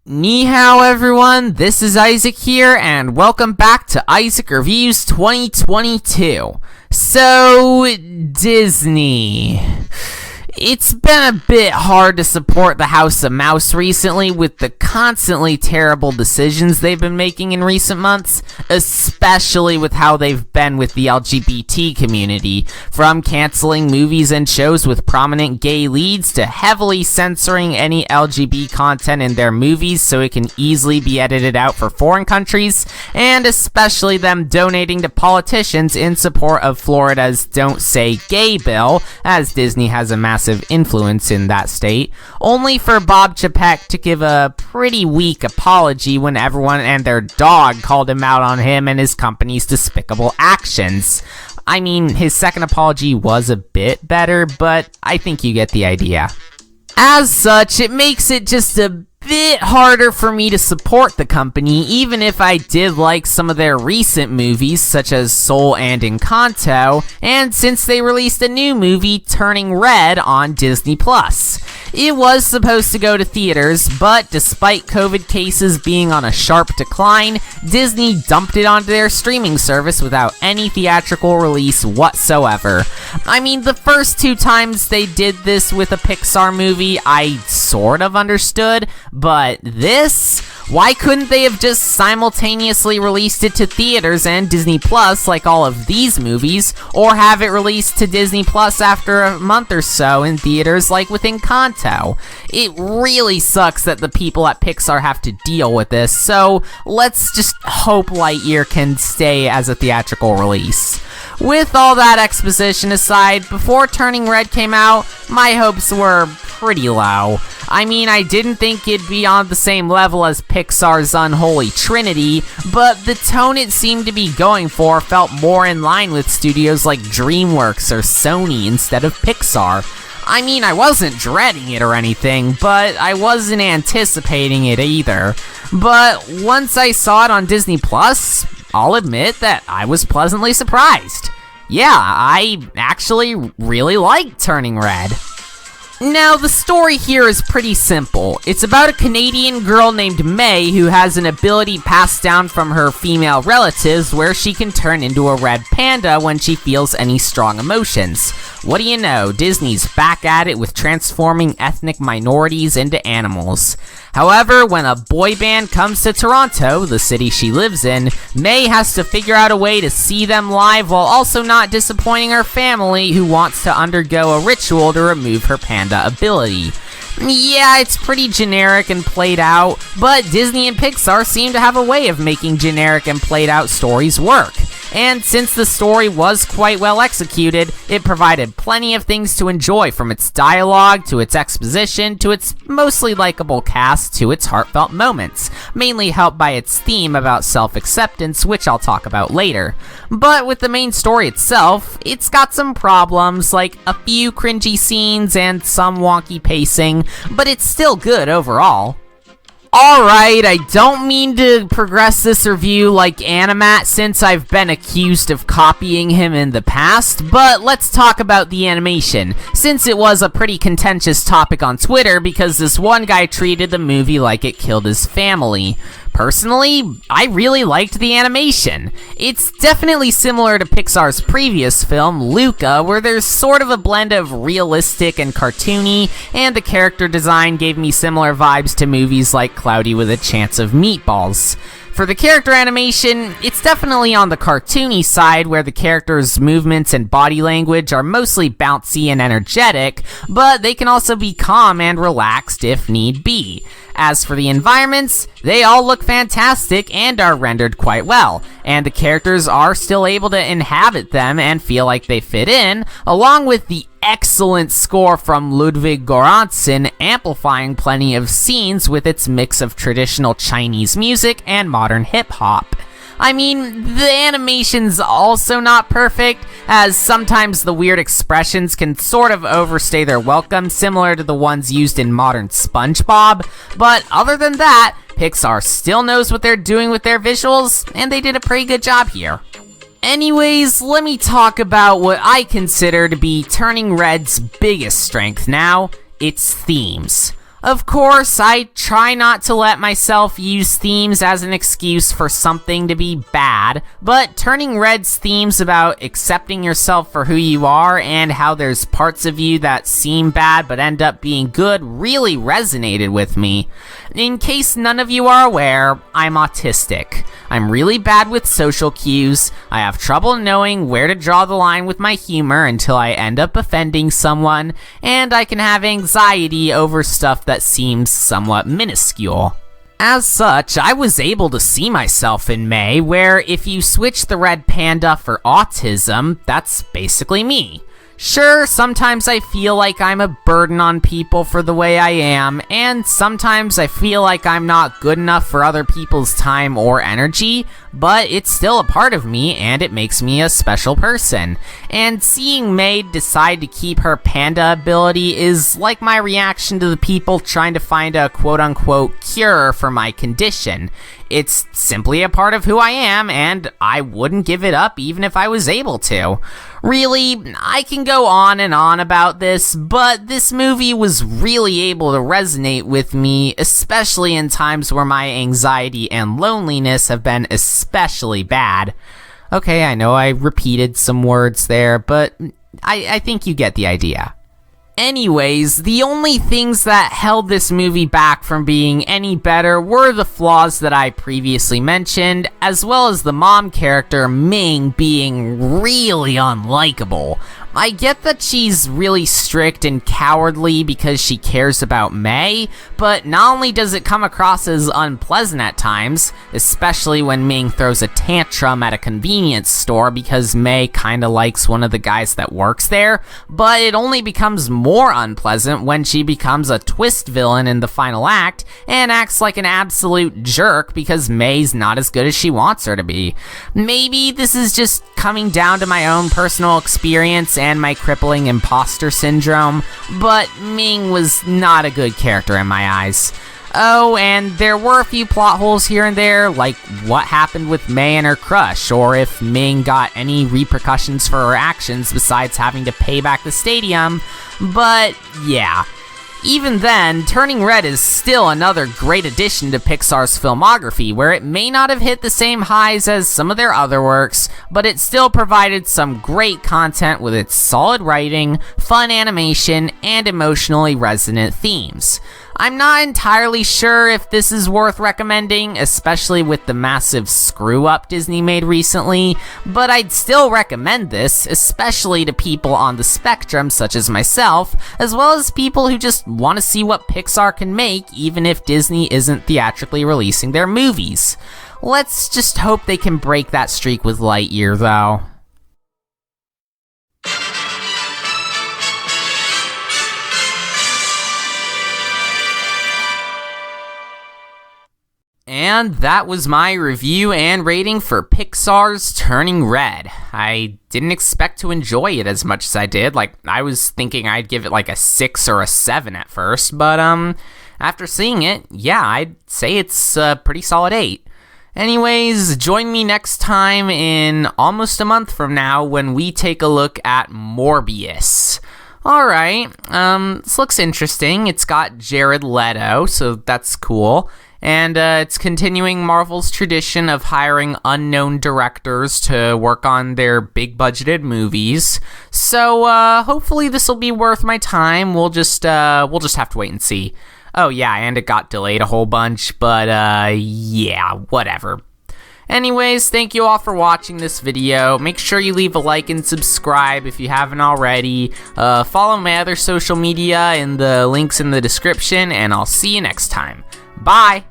Ni hao everyone, this is Isaac here, and welcome back to Isaac Reviews 2022. So, Disney. It's been a bit hard to support the House of Mouse recently with the constantly terrible decisions they've been making in recent months, especially with how they've been with the LGBT community, from canceling movies and shows with prominent gay leads to heavily censoring any LGBT content in their movies so it can easily be edited out for foreign countries, and especially them donating to politicians in support of Florida's Don't Say Gay bill, as Disney has a massive influence in that state, only for Bob Chapek to give a pretty weak apology when everyone and their dog called him out on him and his company's despicable actions. I mean, his second apology was a bit better, but I think you get the idea. As such, it makes it just a bit harder for me to support the company, even if I did like some of their recent movies, such as Soul and Encanto, and since they released a new movie, Turning Red, on Disney+. It was supposed to go to theaters, but despite COVID cases being on a sharp decline, Disney dumped it onto their streaming service without any theatrical release whatsoever. I mean, the first two times they did this with a Pixar movie, I sort of understood, but this? Why couldn't they have just simultaneously released it to theaters and Disney Plus like all of these movies, or have it released to Disney Plus after a month or so in theaters like with Encanto? It really sucks that the people at Pixar have to deal with this, so let's just hope Lightyear can stay as a theatrical release. With all that exposition aside, before Turning Red came out, my hopes were pretty low. I mean, I didn't think it'd be on the same level as Pixar's Unholy Trinity, but the tone it seemed to be going for felt more in line with studios like DreamWorks or Sony instead of Pixar. I mean, I wasn't dreading it or anything, but I wasn't anticipating it either. But once I saw it on Disney Plus, I'll admit that I was pleasantly surprised. Yeah, I actually really liked Turning Red. Now, the story here is pretty simple. It's about a Canadian girl named May who has an ability passed down from her female relatives where she can turn into a red panda when she feels any strong emotions. What do you know, Disney's back at it with transforming ethnic minorities into animals. However, when a boy band comes to Toronto, the city she lives in, May has to figure out a way to see them live while also not disappointing her family, who wants to undergo a ritual to remove her panda ability. Yeah, it's pretty generic and played out, but Disney and Pixar seem to have a way of making generic and played out stories work. And since the story was quite well executed, it provided plenty of things to enjoy, from its dialogue, to its exposition, to its mostly likable cast, to its heartfelt moments, mainly helped by its theme about self-acceptance, which I'll talk about later. But with the main story itself, it's got some problems, like a few cringy scenes and some wonky pacing, but it's still good overall. Alright, I don't mean to progress this review like Animat since I've been accused of copying him in the past, but let's talk about the animation, since it was a pretty contentious topic on Twitter because this one guy treated the movie like it killed his family. Personally, I really liked the animation. It's definitely similar to Pixar's previous film, Luca, where there's sort of a blend of realistic and cartoony, and the character design gave me similar vibes to movies like Cloudy with a Chance of Meatballs. For the character animation, it's definitely on the cartoony side, where the characters' movements and body language are mostly bouncy and energetic, but they can also be calm and relaxed if need be. As for the environments, they all look fantastic and are rendered quite well, and the characters are still able to inhabit them and feel like they fit in, along with the excellent score from Ludwig Göransson amplifying plenty of scenes with its mix of traditional Chinese music and modern hip-hop. I mean, the animation's also not perfect, as sometimes the weird expressions can sort of overstay their welcome, similar to the ones used in modern SpongeBob, but other than that, Pixar still knows what they're doing with their visuals, and they did a pretty good job here. Anyways, let me talk about what I consider to be Turning Red's biggest strength now, its themes. Of course, I try not to let myself use themes as an excuse for something to be bad, but Turning Red's themes about accepting yourself for who you are and how there's parts of you that seem bad but end up being good really resonated with me. In case none of you are aware, I'm autistic. I'm really bad with social cues, I have trouble knowing where to draw the line with my humor until I end up offending someone, and I can have anxiety over stuff that seems somewhat minuscule. As such, I was able to see myself in May, where if you switch the red panda for autism, that's basically me. Sure, sometimes I feel like I'm a burden on people for the way I am, and sometimes I feel like I'm not good enough for other people's time or energy, but it's still a part of me and it makes me a special person. And seeing May decide to keep her panda ability is like my reaction to the people trying to find a quote-unquote cure for my condition. It's simply a part of who I am, and I wouldn't give it up even if I was able to. Really, I can go on and on about this, but this movie was really able to resonate with me, especially in times where my anxiety and loneliness have been especially bad. Okay, I know I repeated some words there, but I think you get the idea. Anyways, the only things that held this movie back from being any better were the flaws that I previously mentioned, as well as the mom character, Ming, being really unlikable. I get that she's really strict and cowardly because she cares about May, but not only does it come across as unpleasant at times, especially when Ming throws a tantrum at a convenience store because May kinda likes one of the guys that works there, but it only becomes more unpleasant when she becomes a twist villain in the final act and acts like an absolute jerk because May's not as good as she wants her to be. Maybe this is just coming down to my own personal experience and my crippling imposter syndrome, but Ming was not a good character in my eyes. Oh, and there were a few plot holes here and there, like what happened with May and her crush, or if Ming got any repercussions for her actions besides having to pay back the stadium, but yeah. Even then, Turning Red is still another great addition to Pixar's filmography, where it may not have hit the same highs as some of their other works, but it still provided some great content with its solid writing, fun animation, and emotionally resonant themes. I'm not entirely sure if this is worth recommending, especially with the massive screw-up Disney made recently, but I'd still recommend this, especially to people on the spectrum such as myself, as well as people who just want to see what Pixar can make even if Disney isn't theatrically releasing their movies. Let's just hope they can break that streak with Lightyear, though. And that was my review and rating for Pixar's Turning Red. I didn't expect to enjoy it as much as I did. Like, I was thinking I'd give it like a 6 or a 7 at first, but after seeing it, yeah, I'd say it's a pretty solid 8. Anyways, join me next time in almost a month from now when we take a look at Morbius. Alright, this looks interesting. It's got Jared Leto, so that's cool. And it's continuing Marvel's tradition of hiring unknown directors to work on their big-budgeted movies. So hopefully this will be worth my time. We'll just have to wait and see. Oh yeah, and it got delayed a whole bunch, but yeah, whatever. Anyways, thank you all for watching this video. Make sure you leave a like and subscribe if you haven't already. Follow my other social media in the links in the description, and I'll see you next time. Bye!